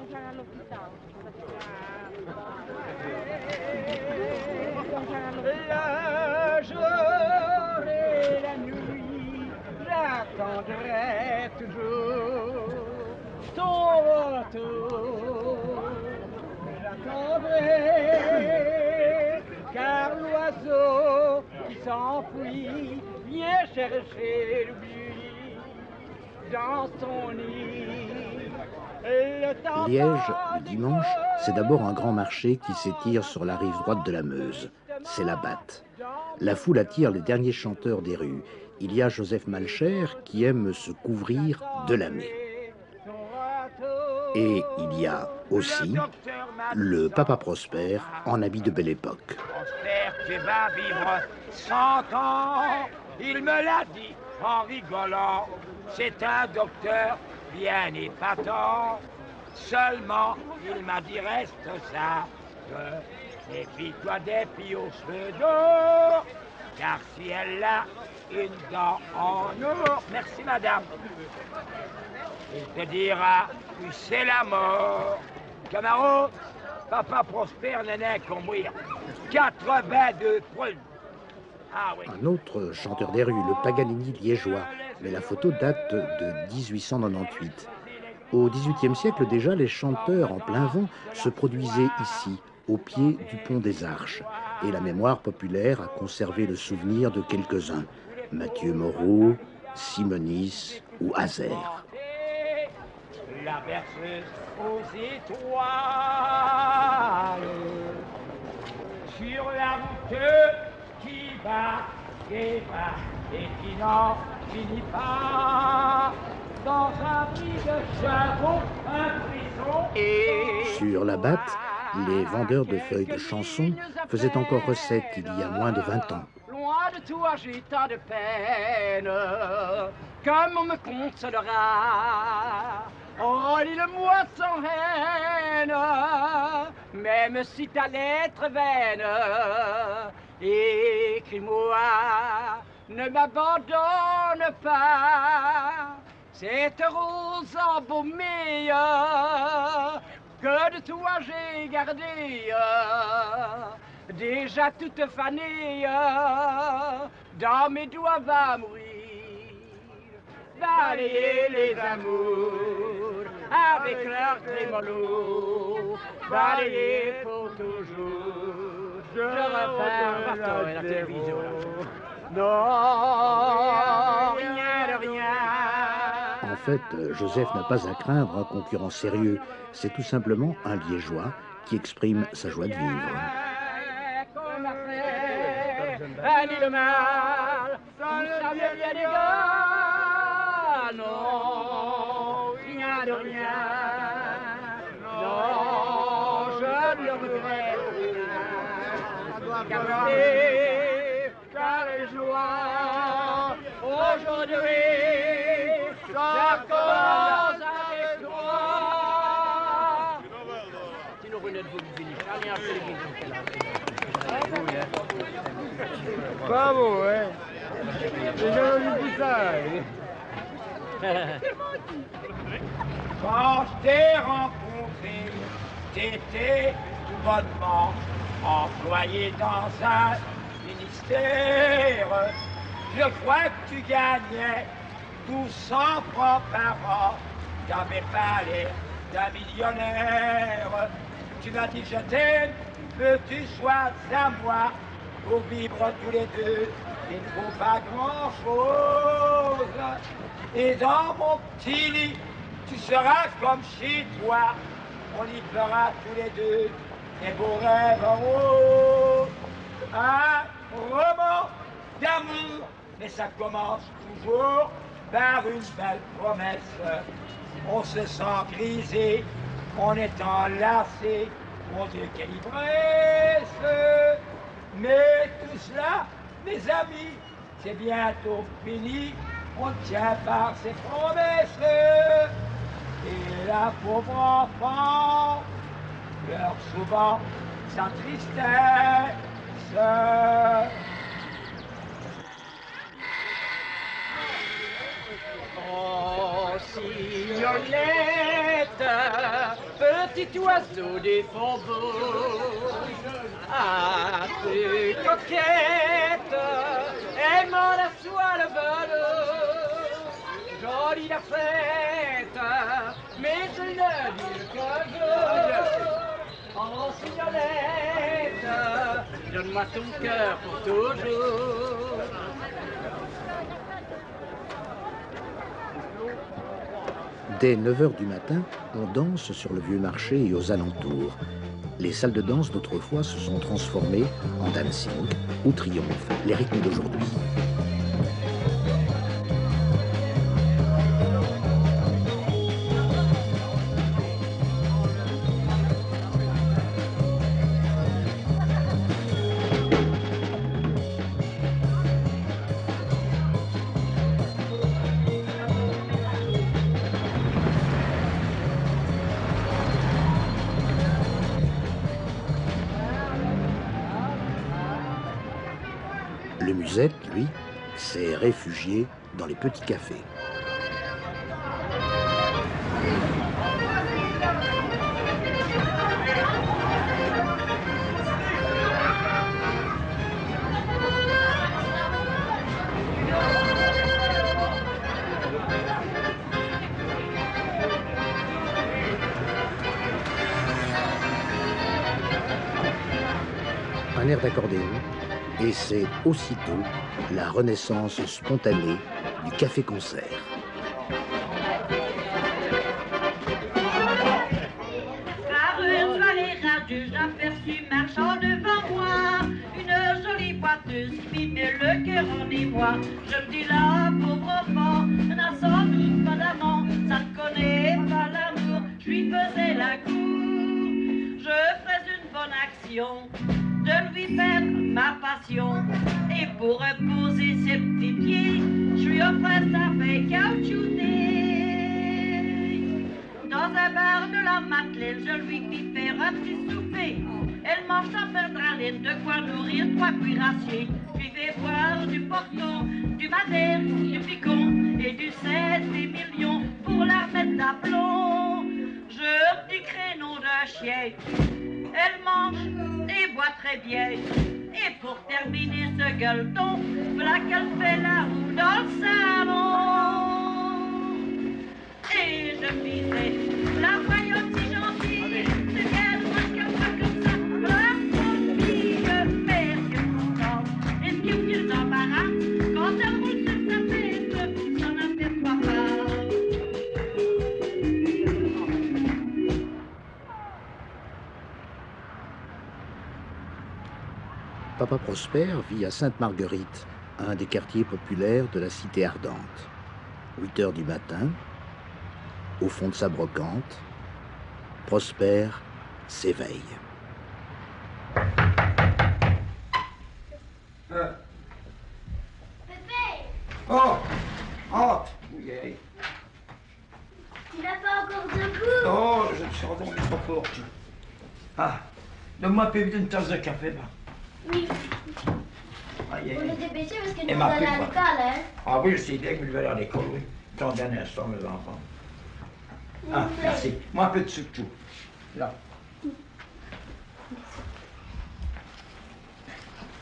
Le jour et la nuit, j'attendrai toujours ton retour. J'attendrai, car l'oiseau qui s'enfuit vient chercher l'oubli dans son nid. Liège, dimanche, c'est d'abord un grand marché qui s'étire sur la rive droite de la Meuse. C'est la Batte. La foule attire les derniers chanteurs des rues. Il y a Joseph Malcher qui aime se couvrir de lamé. Et il y a aussi le Papa Prosper en habit de Belle Époque. Prosper, tu vas vivre 100 ans, il me l'a dit en rigolant. C'est un docteur bien épatant. Seulement, il m'a dit reste sage. Méfie-toi des filles aux cheveux d'or, car si elle a une dent en or, merci madame, il te dira, oui c'est la mort. Camarade, Papa Prosper n'est qu'en mourir. 82 prunes. Ah oui. Un autre chanteur des rues, le Paganini liégeois, mais la photo date de 1898. Au XVIIIe siècle déjà, les chanteurs en plein vent se produisaient ici, au pied du pont des Arches. Et la mémoire populaire a conservé le souvenir de quelques-uns. Mathieu Moreau, Simonis ou Hazer. La berceuse aux étoiles, sur la route qui va et qui n'en finit pas. Dans un bris de charbon, un prison et... Sur la Batte, les vendeurs de feuilles de chansons faisaient encore recette il y a moins de 20 ans. Loin de tout agitant de peine, comme on me consolera. Oh, lis-le-moi sans haine, même si ta lettre vaine. Écris-moi, ne m'abandonne pas. Cette rose embaumée que de toi j'ai gardée, déjà toute fanée, dans mes doigts va mourir. Balayer les amours avec leur trémolo, balayer pour toujours. Je repars la télévision. Non, rien de rien. En fait, Joseph n'a pas à craindre un concurrent sérieux. C'est tout simplement un liégeois qui exprime sa joie de vivre. Le mal, ça vient des gars. Non, rien de rien. Non, je ne le regrette. Car les joies aujourd'hui, ça commence avec toi. Sinon, vous n'êtes pas fini. Allez, un peu les guides. Bravo, ouais. J'ai jamais vu ça. Quand je t'ai rencontré, t'étais tout bonnement employé dans un ministère. Je crois que tu gagnais 1200 francs par an. T'avais pas l'air d'un millionnaire. Tu m'as dit je t'aime, que tu sois à moi. Pour vivre tous les deux, il ne faut pas grand-chose. Et dans mon petit lit, tu seras comme chez toi. On y fera tous les deux des beaux rêves en haut. Un roman d'amour, mais ça commence toujours par une belle promesse. On se sent grisé, on est enlacé, mon Dieu, quelle ivresse! Mais tout cela, mes amis, c'est bientôt fini, on tient par ses promesses. Et la pauvre enfant pleure souvent sa tristesse. Oh, Signolette, petit oiseau des faubourgs, ah, plus coquette, aimant la soie, le velours, jolie la fête, mais je ne dis que je, en signalette, donne-moi ton cœur pour toujours. Dès 9 h du matin, on danse sur le vieux marché et aux alentours. Les salles de danse d'autrefois se sont transformées en dancing, où triomphent les rythmes d'aujourd'hui. Le musette, lui, s'est réfugié dans les petits cafés. Un air d'accordéon, et c'est aussitôt la renaissance spontanée du café-concert. Par une soirée radieuse, j'aperçus marchant devant moi une jolie boiteuse qui met le cœur en émoi. Je me dis là, pauvre enfant, n'a sans doute pas d'amant, ça ne connaît pas l'amour, je lui faisais la cour. Je ferais une bonne action de lui faire ma passion, et pour reposer ses petits pieds, je lui offrais sa feuille caoutchoutée. Dans un bar de la Madeleine, je lui fis faire un petit souper. Elle mange sans perdre haleine, de quoi nourrir 3 cuirassiers. Puis fait boire du Porto, du Madère, du Picon et du 7 millions pour la remettre d'aplomb. Je dis créneau de chien. Elle mange et boit très bien. Et pour terminer ce gueuleton, voilà qu'elle fait la roue dans le salon. Et je me disais, la voyante si gentille, c'est qu'elle marche comme ça. La pauvre fille, mais est-ce qu'elle s'entend? Est-ce qu'il y a d'embarras? Quand elle roule sur sa tête, ça n'en fait pas mal. Papa Prosper vit à Sainte-Marguerite, un des quartiers populaires de la cité ardente. 8 h du matin, au fond de sa brocante, Prosper s'éveille. Pépé, Oh! Oh! Oui. tu n'as pas encore de goût? Oh, je me suis endormi trop fort. Ah, donne-moi plus vite une tasse de café, là. Oui, Aïe, on aïe. est dépêché parce que Et nous ma allons pub, à moi. l'école, hein? Ah oui, je sais bien que vous devez aller à l'école, oui. Attendez un instant, mes enfants. Ah, merci. Moi, un peu de sucre, tout. Là.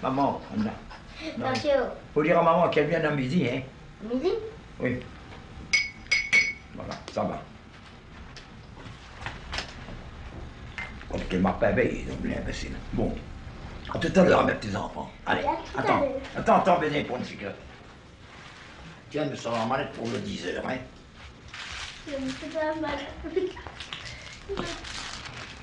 Maman, là. Non. Merci. Faut dire à maman qu'elle vienne à midi, hein? Midi? Oui. Voilà, ça va. Comme qu'elle m'a pas veillé, donc l'imbécile. Bon. À tout à l'heure, mes petits enfants. Allez, À tout à attends. l'heure. Attends, venez pour une cigarette. Tiens, nous sommes en manette pour le 10 h, hein? Je me fais pas mal.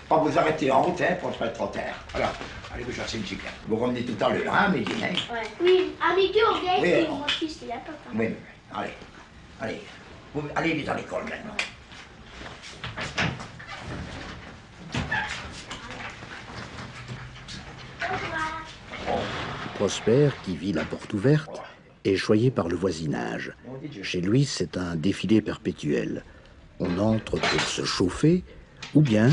Pas vous arrêter en route, hein, pour ne pas être trop tard. Voilà, allez vous chercher une cigarette. Vous revenez tout à l'heure, hein, midi, hein? Ouais. Oui, à midi, on vient Oui, ici. alors. Mon fils, il attend. Oui, oui, allez. Allez. Vous, allez vite à l'école maintenant. Prosper, qui vit la porte ouverte, est choyé par le voisinage. Chez lui, c'est un défilé perpétuel. On entre pour se chauffer, ou bien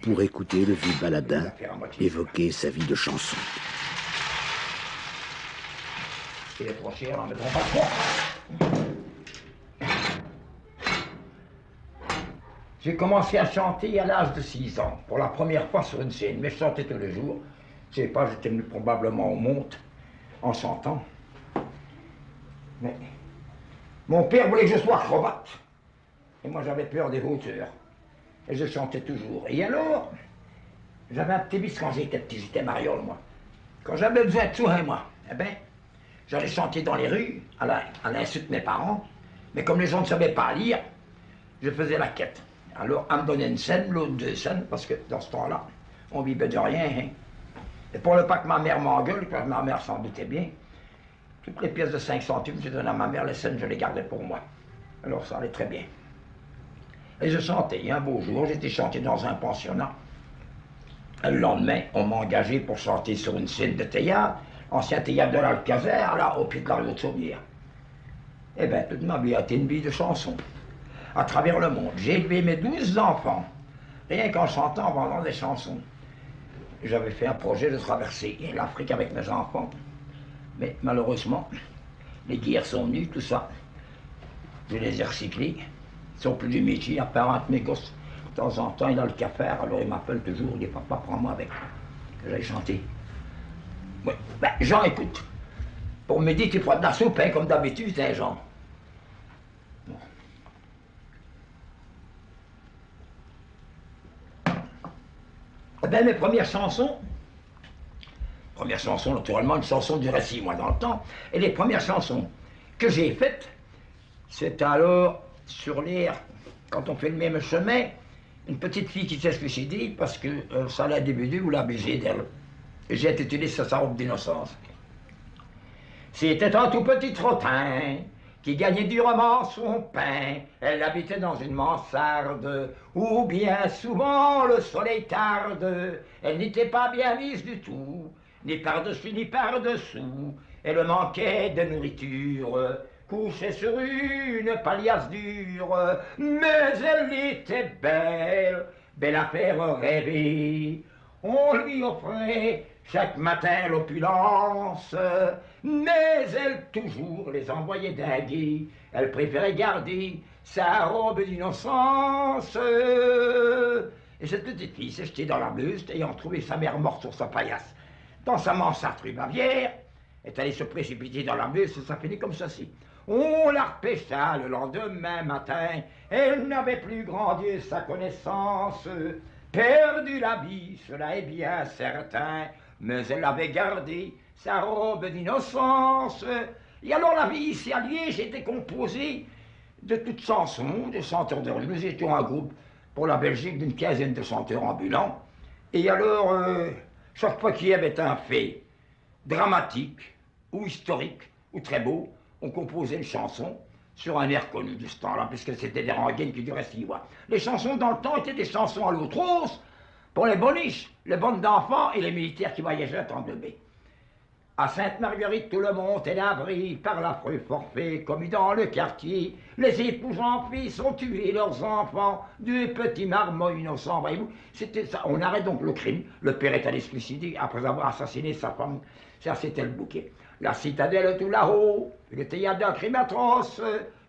pour écouter le vieux baladin évoquer sa vie de chanson. Il est trop cher, on ne mettra pas trop. J'ai commencé à chanter à l'âge de 6 ans, pour la première fois sur une scène, mais je chantais tous les jours. Je sais pas, j'étais venu probablement au monte en chantant. Mais mon père voulait que je sois acrobate. Et moi j'avais peur des hauteurs. Et je chantais toujours. Et alors, j'avais un petit vice quand j'étais petit, j'étais mariole moi. Quand j'avais besoin de soins, moi, eh ben, j'allais chanter dans les rues, à l'insu de mes parents. Mais comme les gens ne savaient pas lire, je faisais la quête. Alors, on me donnait une scène, l'autre 2 scènes, parce que dans ce temps-là, on vivait de rien. Hein. Et pour ne pas que ma mère m'engueule, car ma mère s'en doutait bien, toutes les pièces de 5 centimes, je donnais à ma mère, les scènes, je les gardais pour moi. Alors ça allait très bien. Et je chantais. Et un beau jour, j'étais chanté dans un pensionnat. Et le lendemain, on m'a engagé pour chanter sur une scène de théâtre, ancien théâtre de l'Alcazar, là, au pied de la rue de Sauvière. Eh bien, toute ma vie a été une vie de chanson. À travers le monde. J'ai élevé mes 12 enfants, rien qu'en chantant, en vendant des chansons. J'avais fait un projet de traverser l'Afrique avec mes enfants. Mais malheureusement, les guerres sont venues, tout ça. Je les ai recyclés. Ils sont plus du métier, à part un de mes gosses. De temps en temps, il a le cafard, alors il m'appelle toujours, il dit papa, prends-moi avec, que j'aille chanter. Oui, ben, Jean, écoute, pour me dire, tu feras de la soupe, hein, comme d'habitude, hein, Jean. Bon. Eh bien, mes premières chansons, naturellement, une chanson du récit, moi, dans le temps, et les premières chansons que j'ai faites, c'est alors sur l'air, quand on fait le même chemin, une petite fille qui s'est suicidée parce que ça l'a débuté ou l'a baisé d'elle. Et j'ai intitulé ça sa robe d'innocence. C'était un tout petit trottin qui gagnait durement son pain. Elle habitait dans une mansarde où bien souvent le soleil tarde. Elle n'était pas bien mise du tout, ni par-dessus ni par-dessous. Elle manquait de nourriture, couchait sur une paillasse dure, mais elle était belle, belle à faire rêver. On lui offrait chaque matin l'opulence, mais elle toujours les envoyait dinguer. Elle préférait garder sa robe d'innocence. Et cette petite fille s'est jetée dans la Meuse, ayant trouvé sa mère morte sur sa paillasse. Dans sa mansarde rue Bavière, est allée se précipiter dans la Meuse, ça finit comme ceci. On la repêcha le lendemain matin, elle n'avait plus grandi sa connaissance, perdu la vie, cela est bien certain, mais elle avait gardé sa robe d'innocence. Et alors la vie ici à Liège était composée de toutes chansons, de chanteurs de rue. Nous étions un groupe pour la Belgique d'une 15aine de chanteurs ambulants. Et alors, chaque fois qu'il y avait un fait dramatique, ou historique, ou très beau, on composait une chanson sur un air connu de ce temps-là, puisque c'était des rengaines qui duraient 6 mois. Les chansons dans le temps étaient des chansons à l'eau trousse pour les boniches, les bandes d'enfants et les militaires qui voyageaient en 2B. À Sainte-Marguerite, tout le monde est abri par l'affreux forfait commis dans le quartier. Les épouses en fils ont tué leurs enfants, 2 petits marmots innocents, voyez-vous. C'était ça. On arrête donc le crime. Le père est allé se suicider après avoir assassiné sa femme. Ça, c'était le bouquet. La citadelle tout là-haut, le théâtre d'un crime atroce,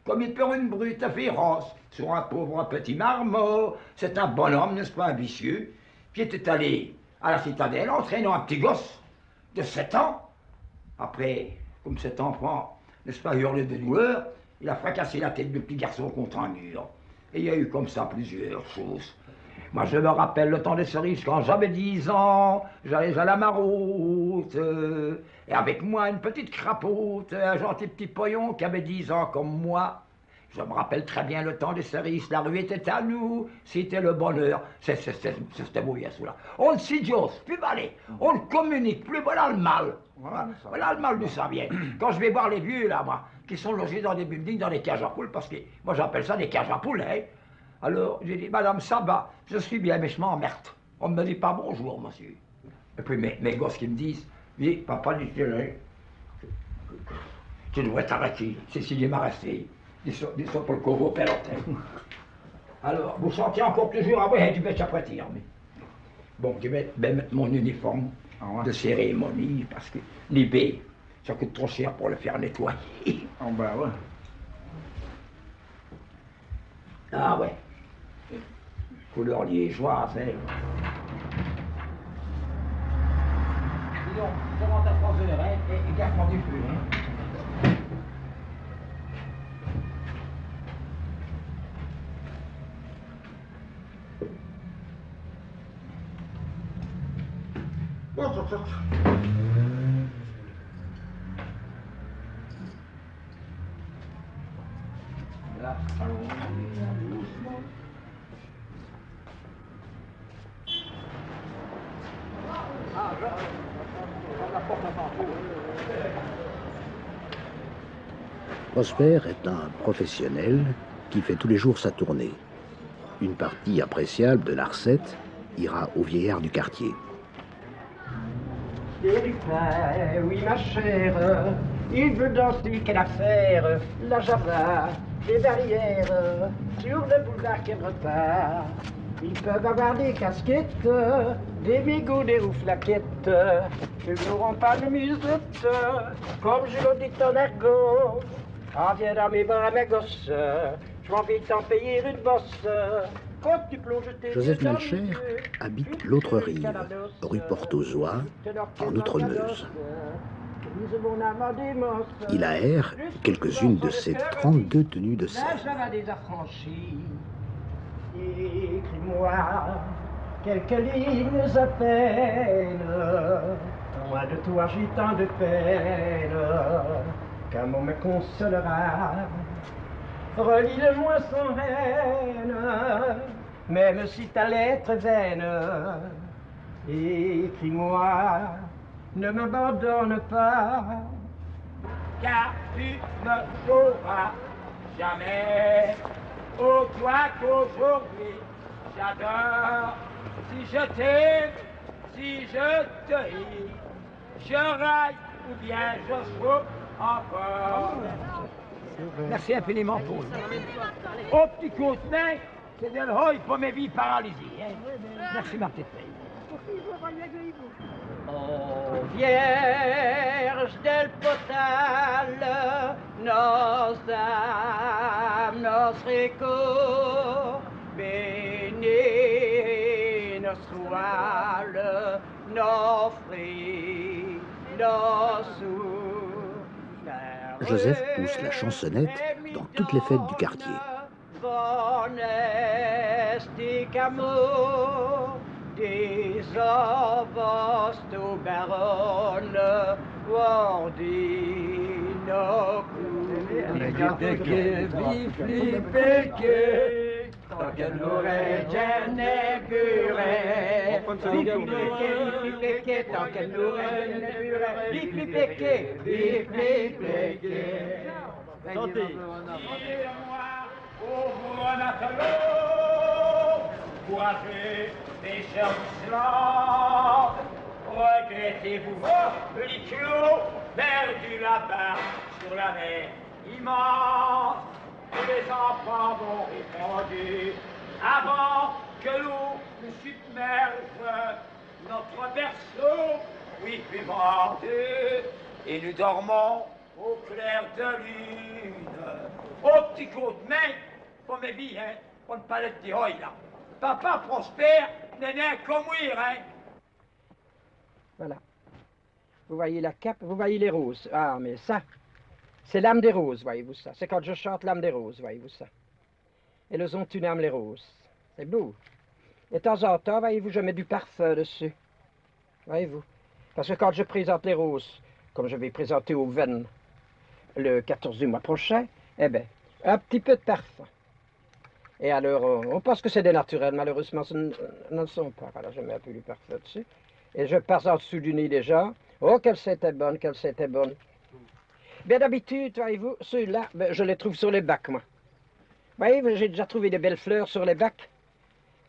commis par une brute féroce, sur un pauvre petit marmot. C'est un bonhomme, n'est-ce pas, un vicieux, qui était allé à la citadelle entraînant un petit gosse de 7 ans. Après, comme cet enfant, n'est-ce pas, hurlé de douleur, il a fracassé la tête du petit garçon contre un mur. Et il y a eu comme ça plusieurs choses. Moi, je me rappelle le temps des cerises, quand j'avais 10 ans, j'allais à la maroute, et avec moi une petite crapaute, un gentil petit poillon qui avait 10 ans comme moi. Je me rappelle très bien le temps des cerises, la rue était à nous, c'était le bonheur. C'était beau, bien sûr. On ne s'idiose, plus balai, on ne communique plus, voilà le mal. Voilà le mal d'où ça vient. Quand je vais voir les vieux, là, moi, qui sont logés dans des buildings, dans des cages à poules, parce que moi j'appelle ça des cages à poules, hein. Alors, j'ai dit, madame, ça va, je suis bien, mais je m'emmerde. On ne me dit pas bonjour, monsieur. Et puis mes gosses qui me disent, oui, papa, tu devrais t'arrêter, Cécilie m'a resté. Dis ça pour le corbeau pelotin. Alors, vous sentez encore toujours, ah ouais, tu vas t'apprêter, mais. Bon, je vais mettre mon uniforme de cérémonie, parce que l'IB, ça coûte trop cher pour le faire nettoyer. Ah ben ouais. Ah ouais. Couleur liégeoise, hein. Dis donc, je rentre à 3 heures, hein, et garde-moi du feu, hein. Là, allons-y, doucement. Ah, je la porte à tantôt. Prosper est un professionnel qui fait tous les jours sa tournée. Une partie appréciable de la recette ira aux vieillards du quartier. Et du pain, oui ma chère, il veut danser, quelle affaire, la java, les barrières, sur le boulevard qu'elle repart. Ils peuvent avoir des casquettes, des mégots, des roues flaquettes, ils n'auront pas de musette, comme je le dis en argot. Ah, viens dans mes bras, ma gosse, je m'envie de t'en payer une bosse. Joseph Melcher habite l'autre rive, rue Porte-aux-Oies, en Outre-Meuse. Il aère quelques-unes de ses 32 tenues de scène. Écris-moi quelques lignes à peine, loin de toi j'ai tant de peine, qu'un mot me consolera. Relis-le-moi sans haine, même si ta lettre est vaine. Écris-moi, ne m'abandonne pas, car tu ne pourras jamais, oh toi qu'aujourd'hui j'adore. Si je t'aime, si je te hais, je raille ou bien je souffre encore. Merci infiniment pour lui. Au petit coup de main, c'est de l'œil pour mes vies paralysées. Hein? Merci ma petite fille. Oh Vierge del Potal, nos âmes, nos récords, bénis nos toiles, nos fruits, nos sous. Joseph pousse la chansonnette dans toutes les fêtes du quartier. Des ovosto baronne, ordino biflipeke, tankenore genebure, biflipeke, tankenore biflipeke, biflipeke. Chantez. Courageux, pêcheurs d'Islande, regrettez-vous vos liquios perdus là-bas sur la mer immense. Tous les enfants vont répandus avant que l'eau nous submerge notre berceau, oui, puis vendu, et nous dormons au clair de lune. Au petit coup de main, pour mes billes, hein, pour ne pas être d'hoy, là. Papa Prosper n'est qu'au mourir, hein. Voilà. Vous voyez la cape, vous voyez les roses. Ah, mais ça, c'est l'âme des roses, voyez-vous ça. C'est quand je chante l'âme des roses, voyez-vous ça. Elles ont une âme, les roses. C'est beau. Et de temps en temps, voyez-vous, je mets du parfum dessus. Voyez-vous. Parce que quand je présente les roses, comme je vais présenter aux veines le 14 du mois prochain, eh bien, un petit peu de parfum. Et alors, on pense que c'est des naturels, malheureusement, ce ne le sont pas. Alors, je mets un peu du parfum dessus. Et je passe en dessous du nez déjà. Oh, qu'elle c'était bonne, qu'elle c'était bonne. Bien d'habitude, voyez-vous, ceux-là, ben, je les trouve sur les bacs, moi. Voyez-vous, j'ai déjà trouvé des belles fleurs sur les bacs.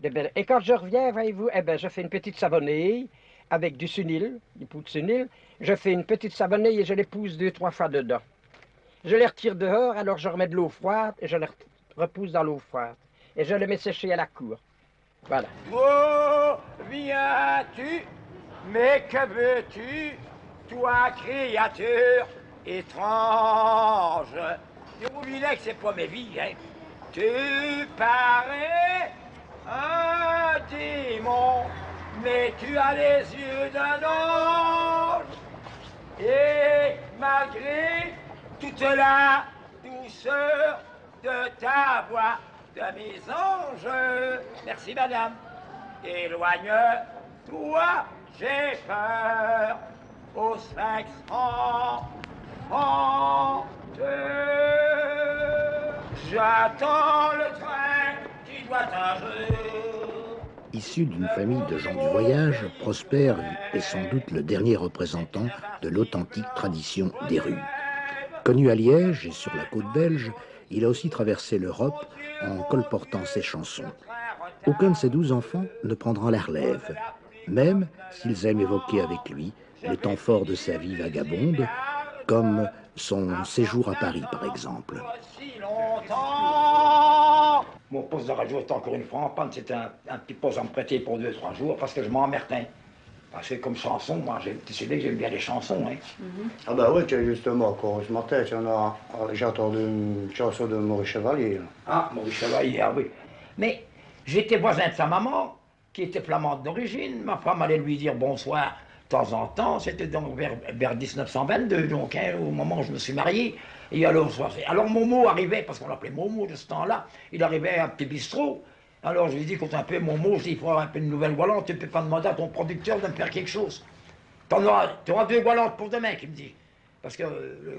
Des belles... Et quand je reviens, voyez-vous, eh ben, je fais une petite savonnée avec du sunil, du poudre de sunil. Je fais une petite savonnée et je les pousse 2-3 fois dedans. Je les retire dehors, alors je remets de l'eau froide et je les repousse dans l'eau froide. Et je les mets sécher à la cour. Voilà. Oh, viens-tu, mais que veux-tu, toi, créature étrange? Je vous disais que c'est pas mes vies, hein. Tu parais un mais tu as les yeux d'un ange. Et malgré toute la douceur de ta voix, de mes anges, merci madame, éloigne-toi, j'ai peur, au sphinx enfante. J'attends le train qui doit un jour. Issu d'une famille de gens du voyage, Prosper est sans doute le dernier représentant de l'authentique tradition des rues. Connu à Liège et sur la côte belge, il a aussi traversé l'Europe en colportant ses chansons. Aucun de ses 12 enfants ne prendra la relève, même s'ils aiment évoquer avec lui les temps forts de sa vie vagabonde, comme son séjour à Paris par exemple. Mon poste de radio était encore une fois en panne, c'était un petit poste à me prêter pour 2-3 jours parce que je m'emmerdais. Parce que comme chanson, moi j'ai décidé que j'aime bien les chansons. Hein. Ah bah oui, justement, quand ce matin, j'ai entendu une chanson de Maurice Chevalier. Là. Ah, Maurice Chevalier, ah oui. Mais j'étais voisin de sa maman, qui était flamande d'origine. Ma femme allait lui dire bonsoir de temps en temps. C'était donc vers 1922, donc, hein, au moment où je me suis marié. Et alors Momo arrivait, parce qu'on l'appelait Momo de ce temps-là, il arrivait à un petit bistrot. Alors je lui dis, écoute un peu, Momo, il faut avoir un peu de nouvelles Wallantes, tu ne peux pas demander à ton producteur de me faire quelque chose. Tu auras 2 Wallantes pour demain, qu'il me dit. Parce que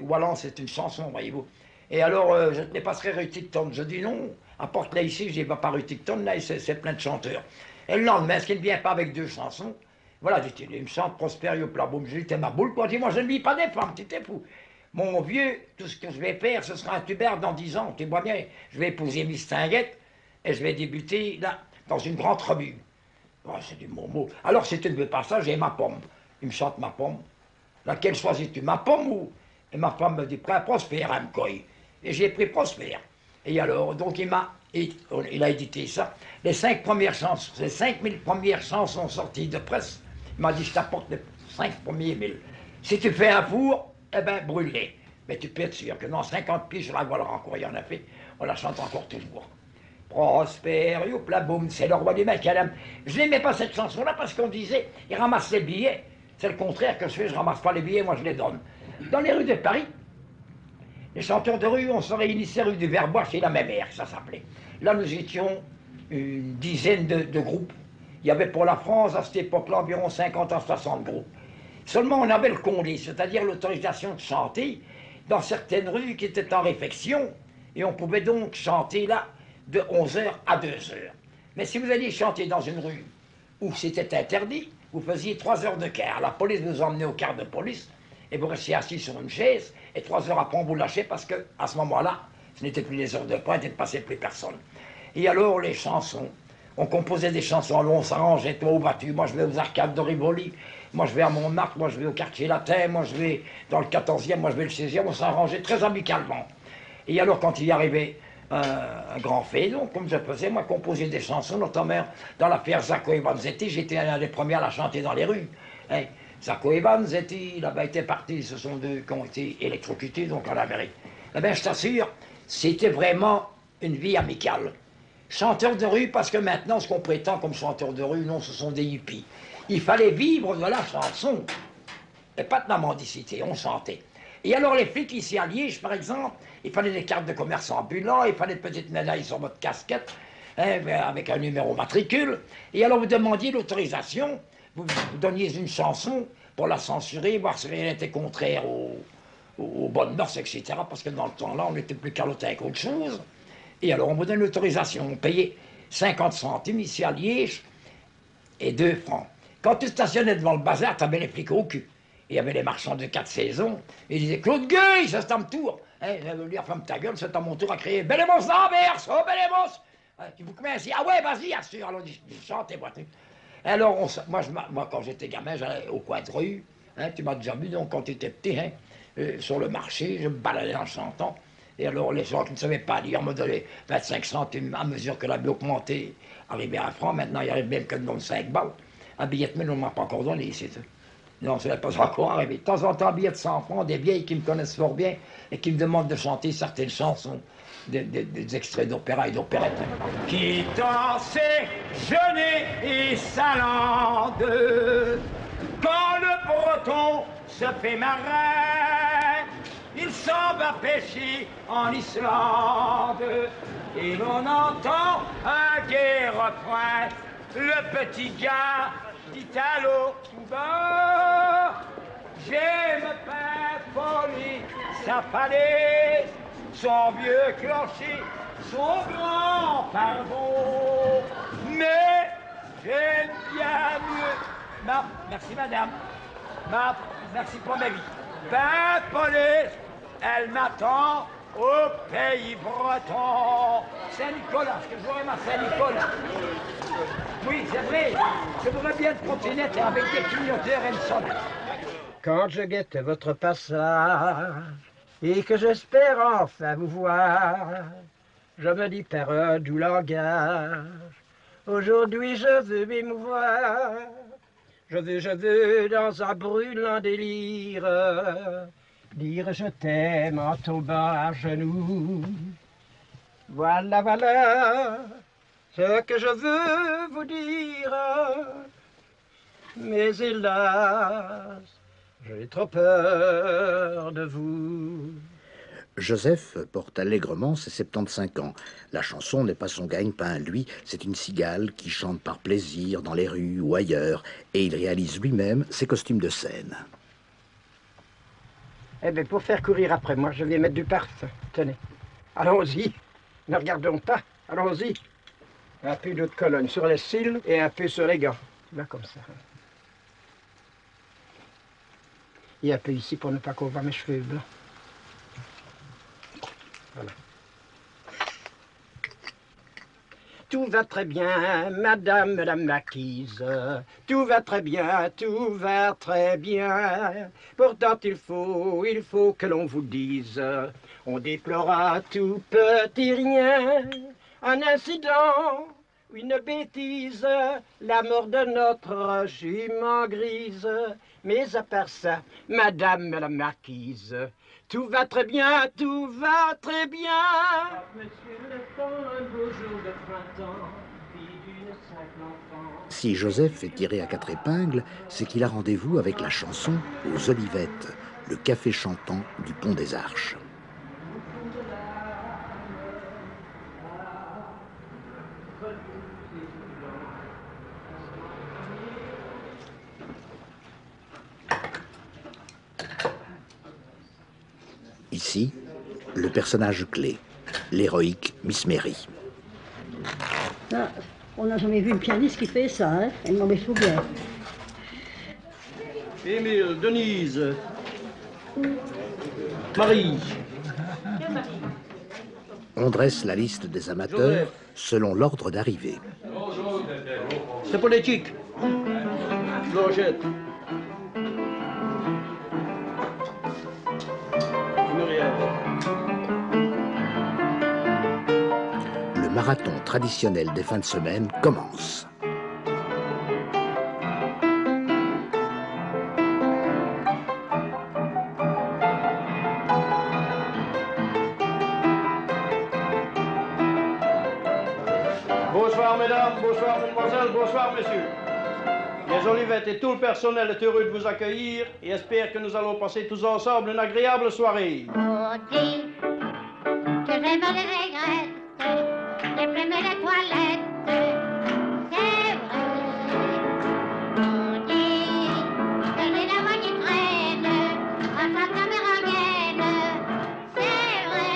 Wallant, c'est une chanson, voyez-vous. Et alors, je te les passerai rue Ticton. Je dis non, apporte-la ici, je dis, va pas rue Ticton, là, c'est plein de chanteurs. Et le lendemain, est-ce qu'il ne vient pas avec 2 chansons? Voilà, dit-il, il me chante Prosper, Yopla, boum. Je lui dis, t'es ma boule, toi, dis-moi, je ne vis pas des femmes, tu t'es fou. Mon vieux, tout ce que je vais faire, ce sera un tubère dans 10 ans, tu vois bien. Je vais épouser Miss Tinguette et je vais débuter, là, dans une grande revue. Oh, c'est du mot. Alors, si tu ne veux pas ça, j'ai ma pomme. Il me chante ma pomme. Laquelle choisis-tu, ma pomme ou... Et ma femme me dit, prends Prosper, elle me coille. Et j'ai pris Prosper. Et alors, donc il a édité ça. Les 5 premières chansons, les 5000 premières chansons sorties de presse, il m'a dit, je t'apporte les 5 premiers 1000. Si tu fais un four, eh bien, brûle-les. Mais tu peux être sûr que dans 50 pieds, je la vois encore, il y en a fait. On la chante encore toujours. Prosper, youpla boum, c'est le roi du macadam. Je n'aimais pas cette chanson-là parce qu'on disait, il ramasse les billets. C'est le contraire que je fais, je ramasse pas les billets, moi je les donne. Dans les rues de Paris, les chanteurs de rue, on se réunissait rue du Verbois chez la Mémère, ça s'appelait. Là, nous étions une dizaine de groupes. Il y avait pour la France, à cette époque-là, environ 50 à 60 groupes. Seulement, on avait le condé, c'est-à-dire l'autorisation de chanter dans certaines rues qui étaient en réfection, et on pouvait donc chanter là de 11h à 2h. Mais si vous alliez chanter dans une rue où c'était interdit, vous faisiez 3 heures de quart. La police vous emmenait au quart de police, et vous restiez assis sur une chaise, et 3 heures après, on vous lâchait parce qu'à ce moment-là, ce n'était plus les heures de pointe, il ne passait plus personne. Et alors, les chansons, on composait des chansons, alors on s'arrangeait, toi où vas-tu? Moi, je vais aux arcades de Rivoli, moi, je vais à Montmartre, moi, je vais au quartier latin, moi, je vais dans le 14e, moi, je vais le 16e, on s'arrangeait très amicalement. Et alors, quand il y arrivait un grand fait, donc, comme je faisais, moi, composer des chansons, notamment dans l'affaire Zacco et Vanzetti, j'étais un des premiers à la chanter dans les rues. Hein. Zacco et Vanzetti, là-bas étaient partis, ce sont 2 qui ont été électrocutés, donc en Amérique. Eh bien, je t'assure, c'était vraiment une vie amicale. Chanteur de rue, parce que maintenant, ce qu'on prétend comme chanteur de rue, non, ce sont des hippies. Il fallait vivre de la chanson, et pas de la mendicité, on chantait. Et alors, les flics ici à Liège, par exemple, il fallait des cartes de commerce ambulants, il fallait de petites médailles sur votre casquette, hein, avec un numéro matricule. Et alors, vous demandiez l'autorisation, vous donniez une chanson pour la censurer, voir si elle était contraire aux bonnes mœurs, etc. Parce que dans le temps-là, on n'était plus calotin qu'autre chose. Et alors, on vous donne l'autorisation. On payait 50 centimes ici à Liège et 2 francs. Quand tu stationnais devant le bazar, tu avais les flics au cul. Il y avait les marchands de 4 saisons. Et ils disaient, Claude Gueuil, c'est à mon tour. Hein, je vais lui dire, ferme ta gueule, c'est à mon tour à crier, Bellémos d'Anvers, oh Bellémos. Tu vous commencez ainsi, ah ouais, vas-y, assure. Alors, chantez, moi. Alors, moi, quand j'étais gamin, j'allais au coin de rue. Hein, tu m'as déjà vu, donc, quand tu étais petit, hein, sur le marché, je me baladais en chantant. Et alors, les gens qui ne savaient pas lire me donnaient 25 centimes à mesure que la vie augmentait, arrivait à 1 franc. Maintenant, il arrive même que de 5 balles. Un billet de 1000, on ne m'a pas encore donné, c'est tout. Non, ça n'est pas encore arrivé. De temps en temps, un billet de 100 francs, des vieilles qui me connaissent fort bien et qui me demandent de chanter certaines chansons. des extraits d'opéra et d'opérette. Quittant ses genêts et sa lande, quand le breton se fait marin, il s'en va pêcher en Islande. Et l'on entend un gai refrain, le petit gars d'Italo tout bas. J'aime pas folie, sa falaise, son vieux clocher, son grand pardon. Mais j'aime bien mieux merci madame, merci pour ma vie. Police, elle m'attend au pays breton. Saint-Nicolas, est-ce que je voudrais ma Saint-Nicolas? Oui, c'est vrai, je voudrais bien une trottinette avec des clignoteurs et une sonnette. Quand je guette votre passage et que j'espère enfin vous voir, je me dis par un doux langage, aujourd'hui je veux m'émouvoir. Je veux dans un brûlant délire, dire je t'aime en tombant à genoux. Voilà, voilà ce que je veux vous dire, mais hélas, j'ai trop peur de vous. Joseph porte allègrement ses 75 ans. La chanson n'est pas son gagne-pain. Lui, c'est une cigale qui chante par plaisir dans les rues ou ailleurs. Et il réalise lui-même ses costumes de scène. Eh bien, pour faire courir après moi, je vais mettre du parfum. Tenez, allons-y. Ne regardons pas. Allons-y. Un peu d'eau de Cologne sur les cils et un peu sur les gants. Là, comme ça. Et un peu ici pour ne pas qu'on voit mes cheveux blancs. Voilà. Tout va très bien, madame la marquise. Tout va très bien, tout va très bien. Pourtant il faut que l'on vous dise, on déplora tout petit rien. Un incident, une bêtise, la mort de notre jument grise. Mais à part ça, madame la marquise, tout va très bien, tout va très bien. Monsieur le temps, un beau jour de printemps, vie d'une simple enfant. Si Joseph est tiré à 4 épingles, c'est qu'il a rendez-vous avec la chanson aux Olivettes, le café chantant du Pont des Arches. Ici, le personnage clé, l'héroïque Miss Mary. Ah, on n'a jamais vu une pianiste qui fait ça, hein? Elle m'en met sous bien. Émile, Denise, Marie. On dresse la liste des amateurs selon l'ordre d'arrivée. C'est politique. Georgette. Le marathon traditionnel des fins de semaine commence. Bonsoir mesdames, bonsoir mesdemoiselles, bonsoir messieurs. Les Olivettes et tout le personnel est heureux de vous accueillir et espère que nous allons passer tous ensemble une agréable soirée. On dit que j'aime les regrettes, les plumes et les toilettes, c'est vrai. On dit que j'ai la voix qui traîne, en salle camérangaine, c'est vrai.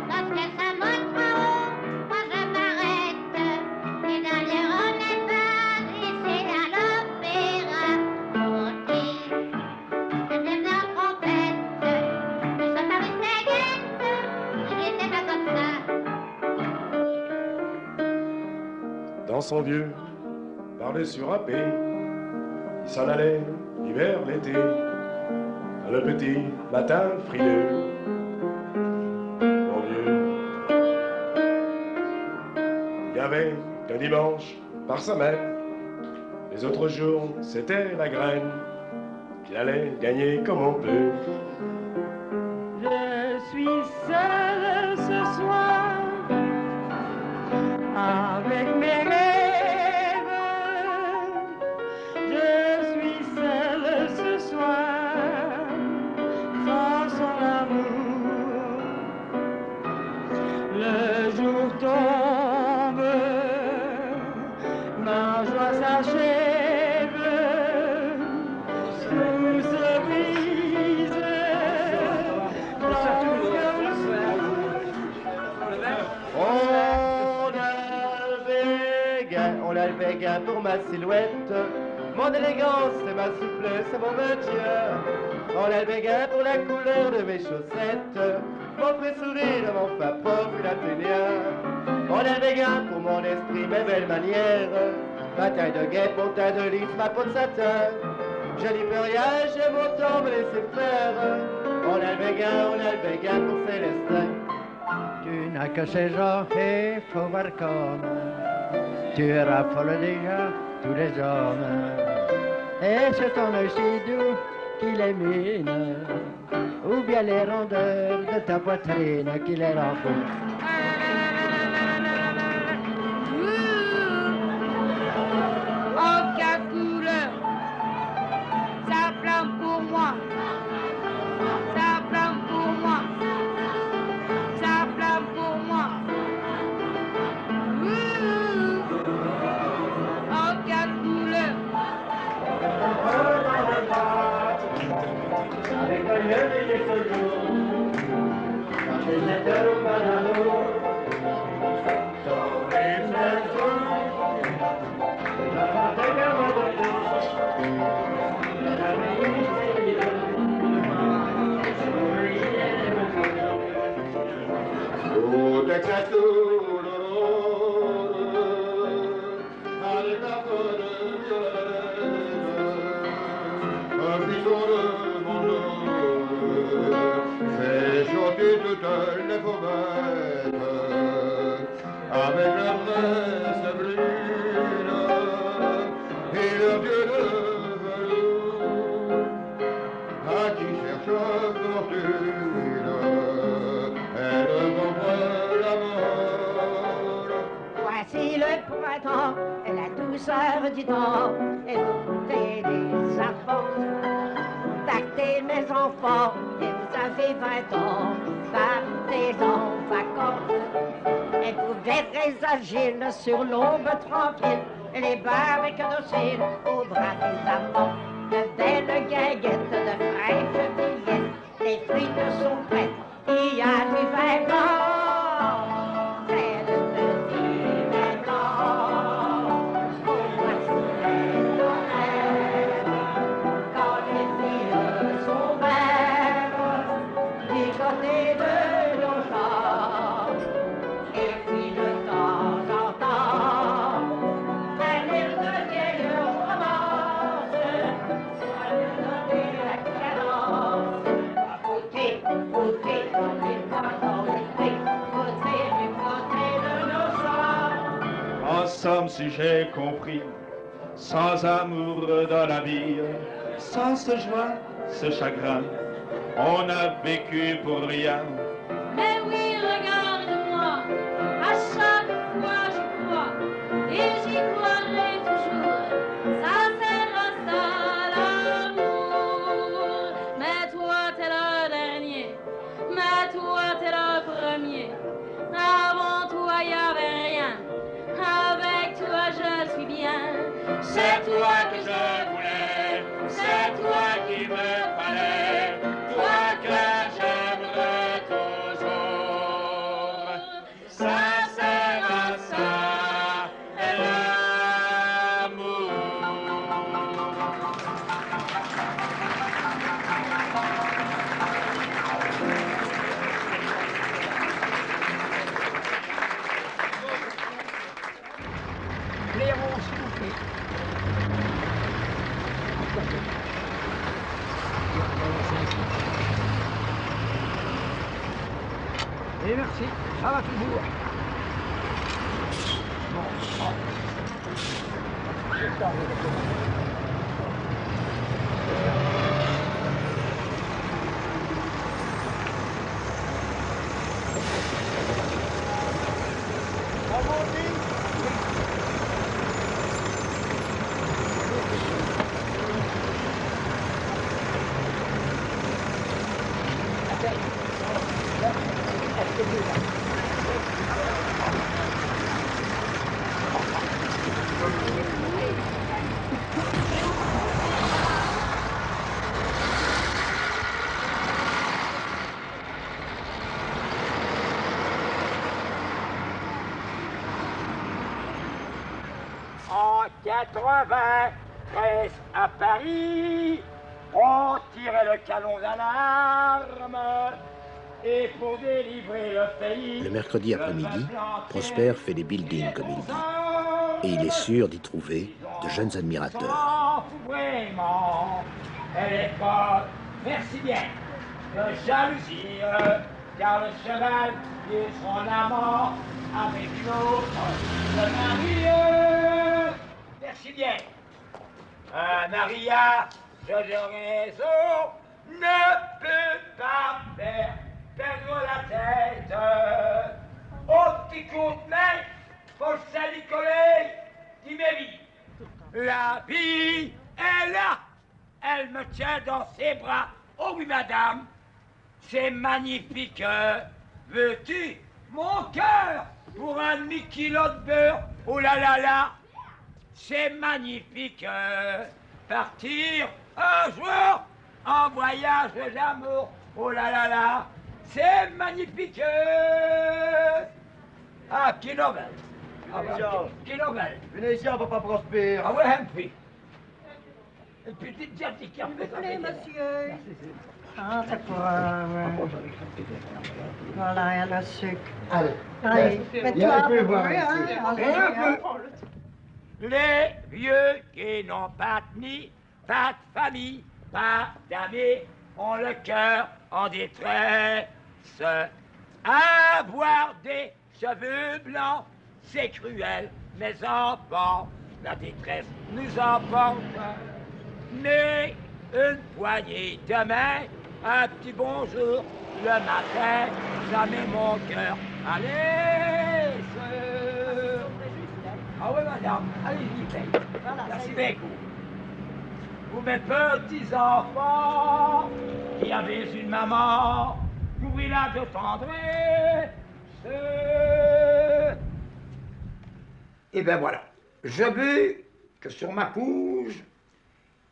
Lorsque ça monte trop haut, moi je m'arrête, et dans les rondes basses, et c'est à l'opéra. On dit que j'aime la trompette, que ça Paris Séguette, il était pas comme ça. Dans son vieux par-dessus râpé, il s'en allait l'hiver, l'été, dans le petit matin frileux. Mon vieux, il y avait qu'un dimanche par semaine, les autres jours c'était la graine, qu'il allait gagner comme on peut. Je suis seule ce soir. on a le béguin pour ma silhouette. Mon élégance, c'est ma souplesse, c'est mon maintien. On a le béguin pour la couleur de mes chaussettes. Mon vrai sourire, mon papa, puis l'athénien. On a le béguin pour mon esprit, mes belles manières. Ma taille de guêpe, mon teint de lys, ma peau de satin. Je n'y peux rien, j'aime autant me laisser faire. On a le béguin pour Célestin. Tu n'as que 16 ans et faut voir comme tu raffoles déjà tous les hommes. Et c'est ton œil si doux qui les mine, ou bien les rondeurs de ta poitrine qui les rend fous. Oh, quelle couleur! Ça flamme pour moi! Ça flamme pour moi! Ça flamme pour moi! Oh, quelle couleur! Avec un lien et toujours, quand je l'étais au banano, dans les maisons, la fête les fauvettes avec leurs tresses brunes et leurs yeux de velours à qui cherche fortune elles comprennent la mort. Voici le printemps et la douceur du temps et l'été des avances. Tactez mes enfants et vous avez 20 ans. Partez en vacances et vous verrez agiles sur l'aube tranquille et les barriques dociles au bras des amants. De belles guinguettes, de fraîches fillettes, les frites sont prêtes, il y a du vin blanc. C'est le petit vin blanc. Oh, voici les horaires quand les filles sont belles du côté de nos champs. Et puis de temps en temps, un air de vieille romance va nous donner la cadence. Goûtez, goûtez, dans les bois, dans les prés, goûtez du côté de nos champs. En somme, si j'ai compris, sans amour dans la vie, sans ce joie, ce chagrin, on a vécu pour rien. Mais oui, regarde-moi, à chaque fois j'y crois, et j'y croirai toujours. Ça c'est grâce à l'amour. Mais toi t'es le dernier, mais toi t'es le premier. Avant toi y avait rien, avec toi je suis bien. C'est toi que je voulais, c'est toi qui me fallait, toi que j'aimerais toujours. Ça sert à ça, l'amour. Clairon, s'il vous plaît. Et merci, ça va toujours. 1893, à Paris, on tirait le canon d'alarme et pour délivrer le pays. Le mercredi après-midi, Prosper fait les buildings, comme il dit. Et il est sûr d'y trouver de jeunes admirateurs. Vraiment, elle est folle, merci bien, de jalousie, car le cheval et son amant avec l'autre, le mari. Merci bien. Maria, je de raison, ne peut pas faire perdre la tête. Au petit coup de main, pour Saint-Nicolas, dit mes vies. La vie est là. Elle me tient dans ses bras. Oh oui, madame, c'est magnifique. Veux-tu mon cœur pour un demi-kilo de beurre? Oh là là là, c'est magnifique. Partir un jour en voyage d'amour. Oh là là là, c'est magnifique. Ah, qui nouvelle. Qui nouvelle. Venez ici, papa Prosper. Ah ouais, un peu. Et puis, dites qui S'il vous plaît, monsieur. Merci. Ah, c'est pour... Voilà, il y a le sucre. Allez. Allez, mets-toi un peu, voir hein. ici. Allez, Les vieux qui n'ont pas de famille, pas d'amis, ont le cœur en détresse. Avoir des cheveux blancs, c'est cruel, mes enfants. La détresse nous emporte. Mais une poignée de main, un petit bonjour le matin, ça met mon cœur à l'aise. Ah oui, madame, allez-y, paye. Merci beaucoup. Vous, mes petits enfants, qui avez une maman, couvrez-la de tendresse. Et ben voilà, je veux que sur ma couche,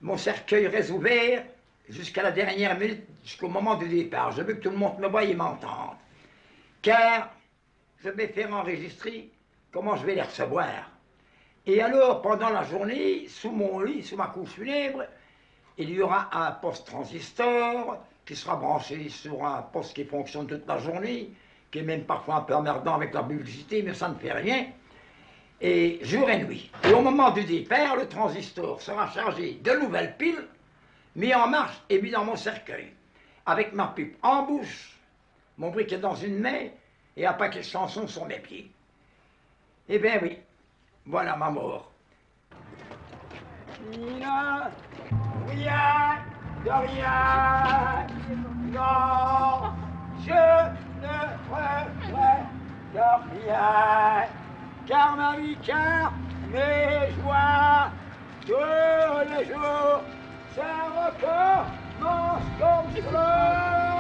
mon cercueil reste ouvert jusqu'à la dernière minute, jusqu'au moment du départ. Je veux que tout le monde me voie et m'entende. Car je vais faire enregistrer comment je vais les recevoir. Et alors, pendant la journée, sous mon lit, sous ma couche funèbre, il y aura un poste transistor qui sera branché sur un poste qui fonctionne toute la journée, qui est même parfois un peu emmerdant avec la publicité, mais ça ne fait rien. Et jour et nuit. Et au moment du départ, le transistor sera chargé de nouvelles piles, mis en marche et mis dans mon cercueil. Avec ma pipe en bouche, mon briquet dans une main et un paquet de chansons sur mes pieds. Eh bien oui, voilà ma mort. Rien, de rien, non, je ne regrette rien. Car ma vie, car mes joies, tous les jours, ça recommence comme ça.